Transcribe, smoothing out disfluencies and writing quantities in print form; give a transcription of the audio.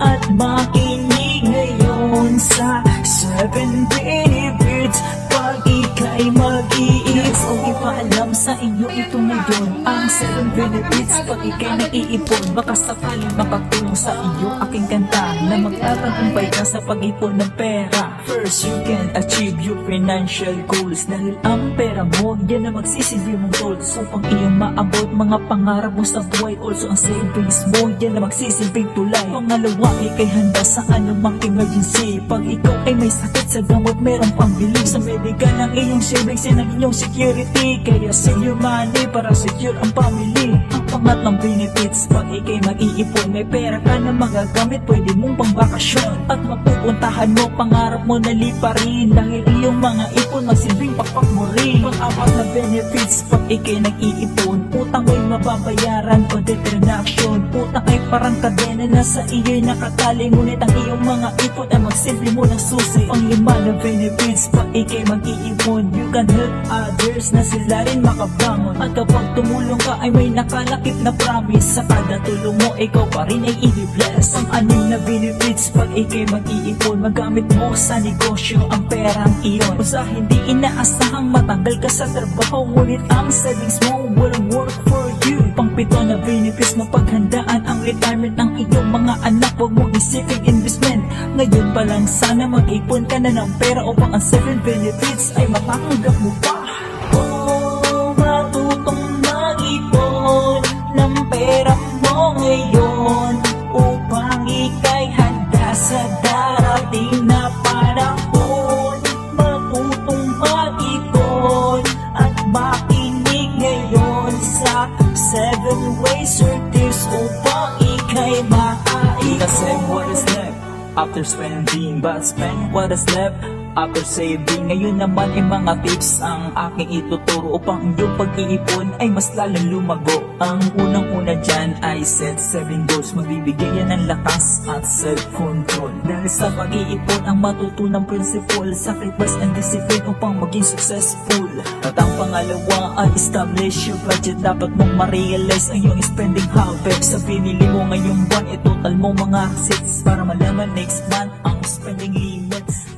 at makinig ngayon sa 7 benefits pag ika'y mag-iipon. Kung ipaalam sa inyo ito ngayon ang 7 benefits pag ika'y nag-iipon. Baka sakaling makatulong sa iyo aking kanta na magtatagumpay ka sa pag-ipon ng pera. First, you can achieve your financial goals dahil ang pera mo yan na magsisilbi mong tools upang iyong maabot mga pangarap mo sa buhay. Also, ang savings mo yan na magsisilbing tulay. Pangalawa, ika'y handa sa anumang emergency. Pag ikaw ay may sakit sa gamot, merong pambili. Sa medical ng iyong savings yan ang inyong security. Kaya save your money para secure ang family. Ang pangatlong benefits, pag ika'y mag-iipon, may pera ka na magagamit, pwede mong pangbakasyon at mapupuntahan mo pangarap mo na liparin dahil iyong mga ipon magsilbing pakpak mo rin. Pang-apat na benefits, pag ika'y nag-iipon, utang mo'y mababayaran o debt reduction. Utang ay parang kadena na sa iyo'y nakatali, ngunit ang iyong mga ipon ay magsilbi mo ng susi. Pang-lima na benefits, pag ika'y mag-iipon, you can help others na sila rin makabangon. At kapag tumulong ka ay may nakalakip na promise, sa kada tulong mo ikaw pa rin ay i-bless. Pang-anim na benefits, pag ika'y mag-iipon, magamit mo sa negosyo ang perang iyon. O sa hindi inaasahang matanggal ka sa trabaho, ngunit ang savings mo will work for you. Pang-pito na benefits, mapaghandaan ang retirement ng iyong mga anak. Huwag mong isiping investment, ngayon pa lang sana mag-ipon ka na ng pera upang ang 7 benefits ay matatanggap mo pa. Oh, matutong mag-ipon ng pera mo ngayon upang ika'y handa sa darating na panahon. Matutong mag-ipon at makinig ngayon sa 7 ways or tips upang ika'y makaipon. Kasi what is left after spending, but spend what is left after saving. Ngayon naman ay mga tips ang aking ituturo upang iyong pag-iipon ay mas lalong lumago. Ang unang-una dyan ay set 7 goals. Magbibigay yan ng lakas at self-control. Dahil sa pag-iipon ang matutunang principle, sacrifice and discipline upang maging successful. At ang pangalawa ay establish your budget. Dapat mong ma-realize ang iyong spending habits. Sa pinili mo ngayong buwan, itotal mo mga receipts para malaman next month ang spending limits.